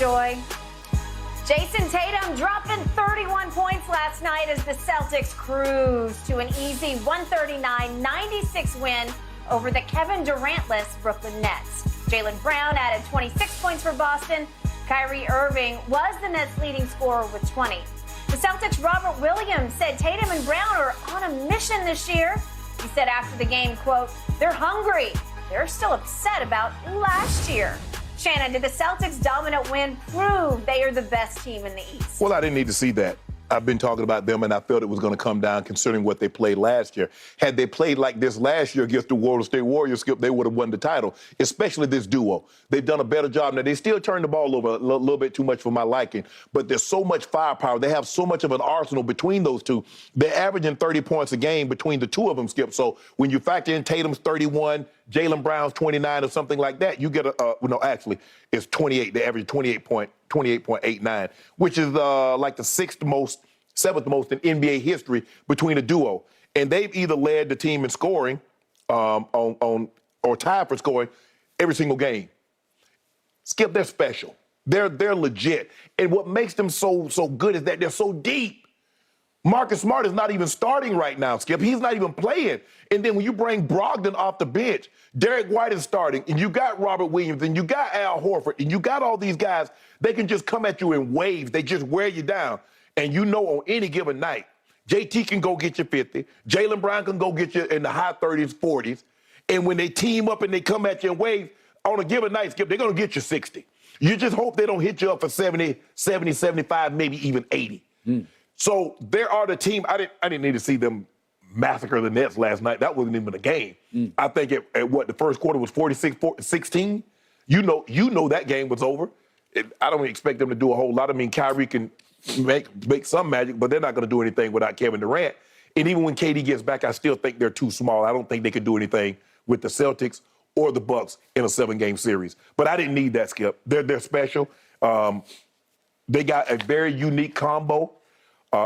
Joy. Jason Tatum dropping 31 points last night as the Celtics cruise to an easy 139-96 win over the Kevin Durant-less Brooklyn Nets. Jaylen Brown added 26 points for Boston. Kyrie Irving was the Nets' leading scorer with 20. The Celtics' Robert Williams said Tatum and Brown are on a mission this year. He said after the game, quote, "They're hungry. They're still upset about last year." Shannon, did the Celtics' dominant win prove they are the best team in the East? Well, I didn't need to see that. I've been talking about them, and I felt it was going to come down considering what they played last year. Had they played like this last year against the Golden State Warriors, Skip, they would have won the title, especially this duo. They've done a better job. Now, they still turn the ball over a little bit too much for my liking, but there's so much firepower. They have so much of an arsenal between those two. They're averaging 30 points a game between the two of them, Skip. So when you factor in Tatum's 31, Jaylen Brown's 29 or something like that, you get actually, it's 28. They average 28.89, which is like the seventh most in NBA history between a duo. And they've either led the team in scoring or tied for scoring every single game. Skip, they're special. They're legit. And what makes them so good is that they're so deep. Marcus Smart is not even starting right now, Skip. He's not even playing. And then when you bring Brogdon off the bench, Derek White is starting, and you got Robert Williams, and you got Al Horford, and you got all these guys. They can just come at you in waves. They just wear you down. And you know on any given night, JT can go get you 50. Jaylen Brown can go get you in the high 30s, 40s. And when they team up and they come at you in waves, on a given night, Skip, they're going to get you 60. You just hope they don't hit you up for 70, 75, maybe even 80. So there are the team. I didn't need to see them massacre the Nets last night. That wasn't even a game. I think at what the first quarter was 46-16. You know that game was over. I don't expect them to do a whole lot. I mean, Kyrie can make some magic, but they're not going to do anything without Kevin Durant. And even when KD gets back, I still think they're too small. I don't think they can do anything with the Celtics or the Bucks in a 7-game series. But I didn't need that, Skip. They're special. They got a very unique combo,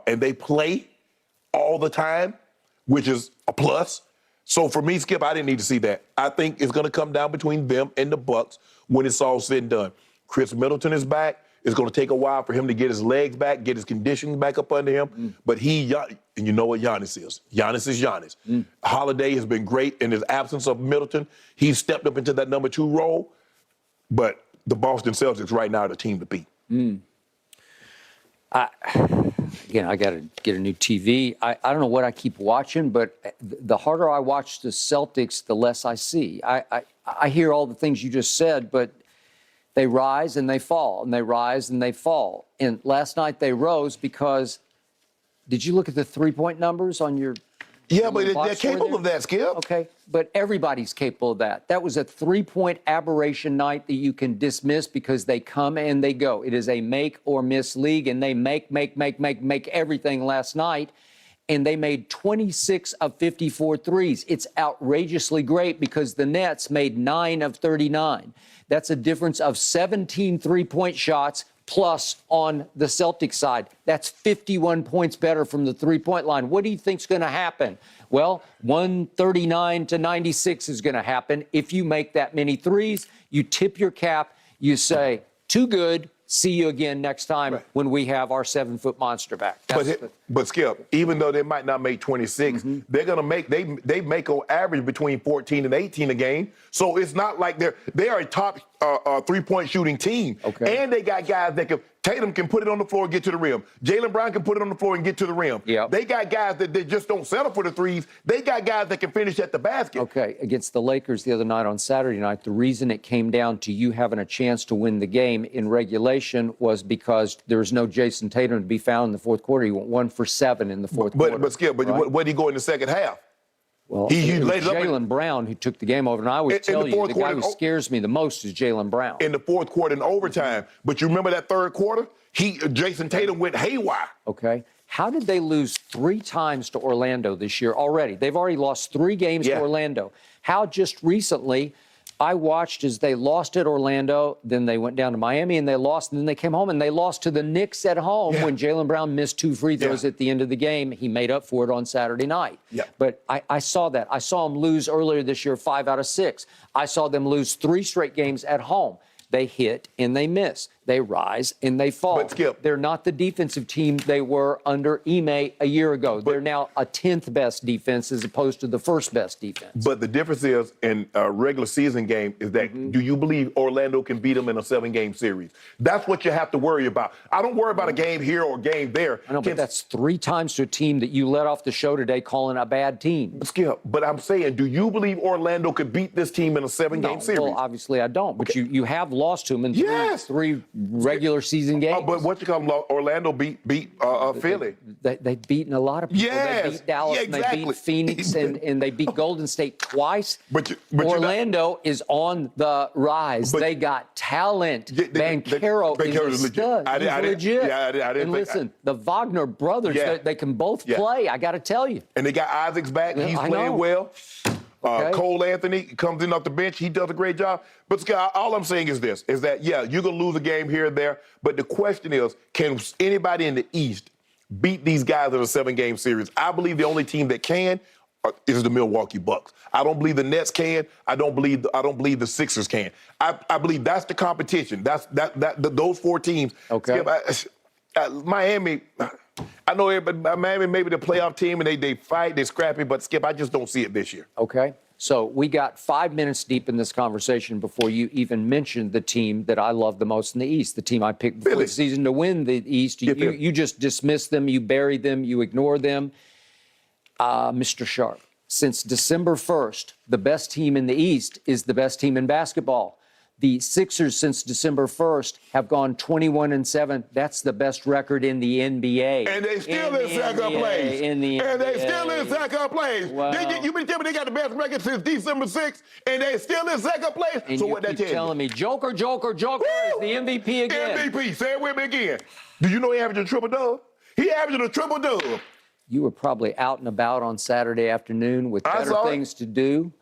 and they play all the time, which is a plus. So for me, Skip, I didn't need to see that. I think it's going to come down between them and the Bucks when it's all said and done. Chris Middleton is back. It's going to take a while for him to get his legs back, get his conditioning back up under him. But and you know what Giannis is. Giannis is Giannis. Holiday has been great in his absence of Middleton. He's stepped up into that number 2 role. But the Boston Celtics right now are the team to beat. I got to get a new TV. I don't know what I keep watching, but the harder I watch the Celtics, the less I see. I hear all the things you just said, but they rise and they fall, and they rise and they fall. And last night they rose because, did you look at the three-point numbers on your Yeah, but they're capable of that, Skip. Okay, but everybody's capable of that. That was a three-point aberration night that you can dismiss because they come and they go. It is a make-or-miss league, and they make everything last night. And they made 26 of 54 threes. It's outrageously great because the Nets made 9 of 39. That's a difference of 17 three-point shots plus on the Celtics side. That's 51 points better from the three-point line. What do you think's going to happen? Well, 139-96 is going to happen. If you make that many threes, you tip your cap, you say, too good. See you again next time when we have our 7-foot monster back. But Skip, even though they might not make 26, they're gonna make they make on average between 14 and 18 a game. So it's not like they are a top 3-point shooting team. Okay. And they got guys that can. Tatum can put it on the floor and get to the rim. Jaylen Brown can put it on the floor and get to the rim. Yep. They got guys that they just don't settle for the threes. They got guys that can finish at the basket. Okay, against the Lakers the other night on Saturday night, the reason it came down to you having a chance to win the game in regulation was because there was no Jason Tatum to be found in the fourth quarter. He went 1 for 7 in the fourth quarter. But Skip, right? where did he go in the second half? Well, he it was laid it up Jaylen Brown who took the game over, and I always tell you, the guy who scares me the most is Jaylen Brown. In the fourth quarter in overtime. But you remember that third quarter? Jason Tatum went haywire. Okay. How did they lose 3 times to Orlando this year already? They've already lost 3 games to Orlando. How just recently I watched as they lost at Orlando, then they went down to Miami and they lost, and then they came home and they lost to the Knicks at home when Jaylen Brown missed 2 free throws at the end of the game. He made up for it on Saturday night. But I saw that. I saw them lose earlier this year 5 out of 6. I saw them lose 3 straight games at home. They hit and they miss. They rise and they fall. But Skip, they're not the defensive team they were under Ime a year ago. They're now a 10th best defense as opposed to the first best defense. But the difference is in a regular season game is that do you believe Orlando can beat them in a 7-game series? That's what you have to worry about. I don't worry about a game here or a game there. I know, but that's 3 times to a team that you let off the show today calling a bad team. Skip, but I'm saying, do you believe Orlando could beat this team in a 7-game series? Well, obviously I don't. But you have lost to them in three regular season games. But what you call Orlando beat Philly. They've beaten a lot of people. Yes, They beat Dallas, exactly. and they beat Phoenix, and they beat Golden State twice. But Orlando is on the rise. They got talent. Banchero is a stud. He's legit. I didn't and listen, the Wagner brothers, they can both play, I got to tell you. And they got Isaac's back. He's playing well. Cole Anthony comes in off the bench. He does a great job. But, Scott, all I'm saying is this, is that, you're going to lose a game here and there. But the question is, can anybody in the East beat these guys in a 7-game series? I believe the only team that can is the Milwaukee Bucks. I don't believe the Nets can. I don't believe the Sixers can. I believe that's the competition. Those 4 teams. Okay. Miami, I know everybody, Miami maybe the playoff team, and they fight, they scrappy, but Skip, I just don't see it this year. Okay. So we got 5 minutes deep in this conversation before you even mentioned the team that I love the most in the East, the team I picked before the season to win the East. You just dismiss them, you bury them, you ignore them. Mr. Sharp, since December 1st, the best team in the East is the best team in basketball. The Sixers, since December 1st, have gone 21-7. That's the best record in the NBA. And they still in second place. And they still in second place. Wow. You been telling me they got the best record since December 6th, and they still in second place? And so you what that keep tells telling me, Joker is the MVP again. MVP. Say it with me again. Do you know he averaged a triple-dub? He averaged a triple-dub. You were probably out and about on Saturday afternoon with better things to do.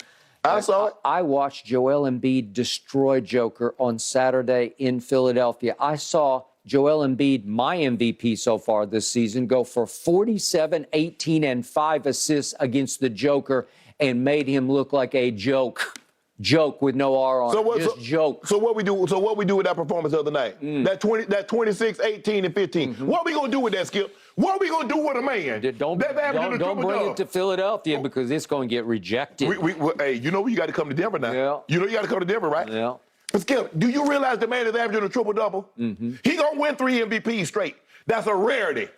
I saw it. I watched Joel Embiid destroy Joker on Saturday in Philadelphia. I saw Joel Embiid, my MVP so far this season, go for 47, 18, and 5 assists against the Joker and made him look like a joke. Joke with no R on it. Joke. So what we do with that performance the other night? That 26, 18, and 15. What are we gonna do with that, Skip? What are we gonna do with a man? Don't bring it to Philadelphia because it's going to get rejected. Hey, you know you got to come to Denver now. Yeah. You know you got to come to Denver, right? Yeah. But Skip, do you realize the man is averaging a triple-double? He gonna win 3 MVPs straight. That's a rarity.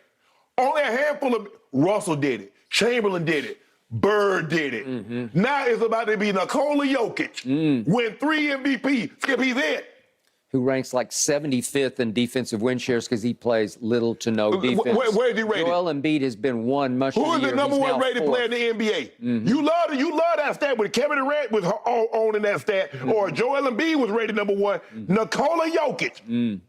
Only a handful of Russell did it. Chamberlain did it. Bird did it. Now it's about to be Nikola Jokic. Win 3 MVP. Skip, he's it. Who ranks like 75th in defensive win shares because he plays little to no defense. Where is he rated? Joel Embiid has been one much of the year. Who is the number 1 rated player in the NBA? You love that stat. When Kevin Durant was owning that stat, or Joel Embiid was rated number 1, Nikola Jokic.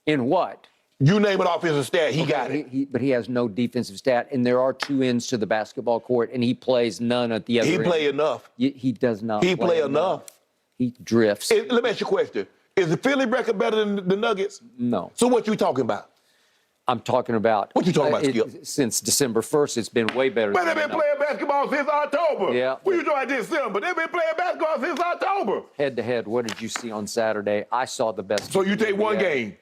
In what? You name an offensive stat, he got it. But he has no defensive stat, and there are 2 ends to the basketball court, and he plays none at the other end. He play enough. He does not. He play enough. He drifts. Let me ask you a question. Is the Philly record better than the Nuggets? No. So what you talking about? I'm talking about. What you talking about, Skip? Since December 1st, it's been way better. But they've been playing basketball since October. Yeah. What you talking about December? They've been playing basketball since October. Head to head, what did you see on Saturday? I saw the best. So you take one game.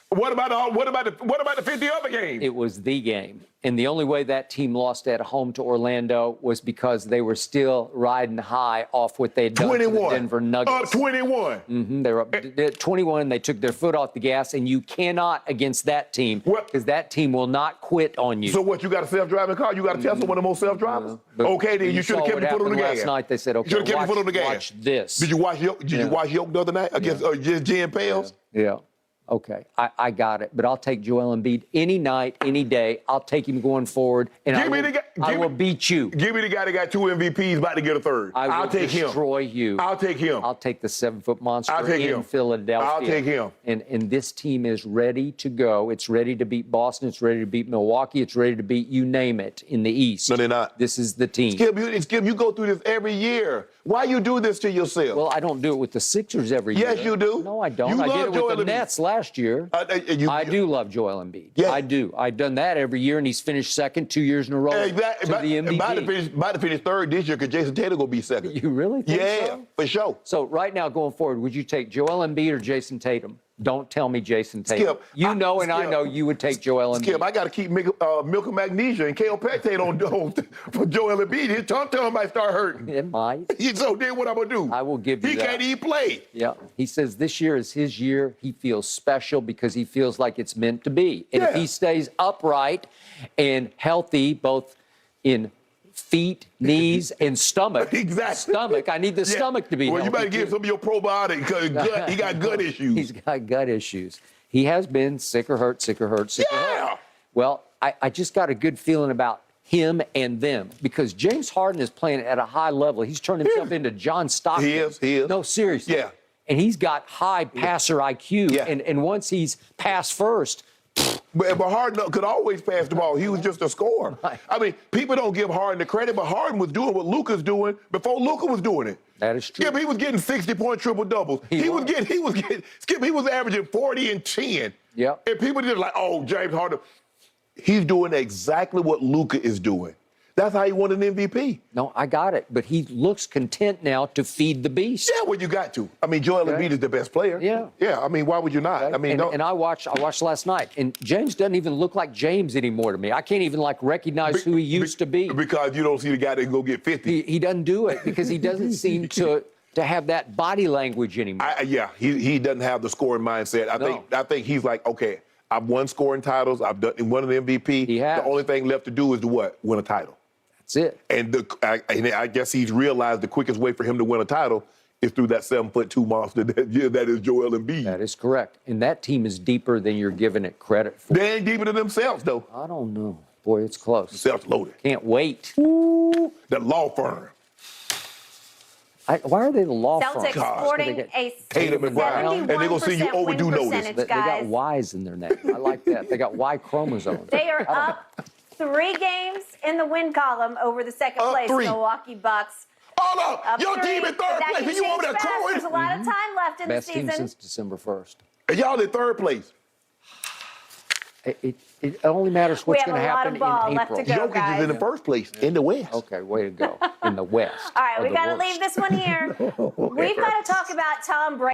What about the 50 other games? It was the game. And the only way that team lost at home to Orlando was because they were still riding high off what they'd done to the Denver Nuggets. Up 21. They were up 21. They took their foot off the gas, and you cannot against that team because that team will not quit on you. So what, you got a self-driving car? You got a Tesla, one of the most self-drivers? Okay, then you should have kept your foot on the gas. Last night they said, okay, you should have kept your foot on the gas. Watch this. Did you watch Yoke the other night against Jen Pales? Yeah. Okay, I got it. But I'll take Joel Embiid any night, any day. I'll take him going forward, and I will beat you. Give me the guy that got 2 MVPs, about to get a 3rd. I'll destroy you. I'll take him. I'll take the 7-foot monster in Philadelphia. I'll take him. And this team is ready to go. It's ready to beat Boston. It's ready to beat Milwaukee. It's ready to beat you name it in the East. No, they're not. This is the team. Skip, you go through this every year. Why you do this to yourself? Well, I don't do it with the Sixers every year. Yes, you do. No, I don't. I did it with the Nets last year. I do love Joel Embiid. Yeah. I do. I've done that every year, and he's finished second 2 years in a row to the MVP. About to finish 3rd this year because Jason Tatum going to be 2nd. You really think so? Yeah, for sure. So right now, going forward, would you take Joel Embiid or Jason Tatum? Don't tell me Jason Tatum. Skip, You know, and I Skip, know you would take Joel Embiid. Skip, I got to keep milk and magnesia and kale pectate on for Joel Embiid. His tongue might start hurting. It might. So then what I'm going to do? I will give you He that. can't even play. Yeah. He says this year is his year. He feels special because he feels like it's meant to be. And if Yeah. he stays upright and healthy, both in feet, knees, and stomach. Exactly. Stomach. I need the Yeah. stomach to be Well, healthy. you better give some of your probiotics because he got gut issues. He's got gut issues. He has been sick or hurt, sick or hurt, sick or hurt. Yeah. Well, I just got a good feeling about him and them because James Harden is playing at a high level. He's turned himself into John Stockton. He is. No, seriously. Yeah. And he's got high passer IQ. Yeah. And once he's passed first, But Harden could always pass the ball. He was just a scorer. Right. I mean, people don't give Harden the credit, but Harden was doing what Luka's doing before Luka was doing it. that is true. Skip, he was getting 60-point triple doubles. He was averaging 40 and 10. Yep. And people just like, oh, James Harden. He's doing exactly what Luka is doing. That's how he won an MVP. No, I got it. But he looks content now to feed the beast. Yeah, well, you got to. I mean, Joel Embiid is the best player. Yeah. Yeah, I mean, why would you not? I mean, and I watched last night, and James doesn't even look like James anymore to me. I can't even recognize who he used to be. Because you don't see the guy that can go get 50. He doesn't do it because he doesn't seem to have that body language anymore. He doesn't have the scoring mindset. I think he's like, okay, I've won scoring titles. I've won an MVP. He has. The only thing left to do is to what? Win a title. That's it. And I guess he's realized the quickest way for him to win a title is through that 7'2" monster that is Joel Embiid. That is correct. And that team is deeper than you're giving it credit for. They ain't deeper than themselves, though. I don't know. Boy, it's close. Themselves loaded. Can't wait. Ooh, the law firm. Why are they the law firm? Celtics God. sporting They a Tatum and Brown. And they're going to see you 71% overdo win notice. percentage, They got guys. Y's in their name. I like that. They got Y chromosomes. They are up 3 games in the win column over the second Up place 3. Milwaukee Bucks. Hold up. Your 3. team in But third that place, can and you over there change fast. crowing. There's a lot of time left in Best the team season. since December 1st. And y'all in third place. It only matters what's We have going to a lot happen of ball in left April. to go. Jokic guys. is in the first place in the West. Okay, way to go. In the West. All right, Are we the got to worst. leave this one here. We've got to talk about Tom Brady.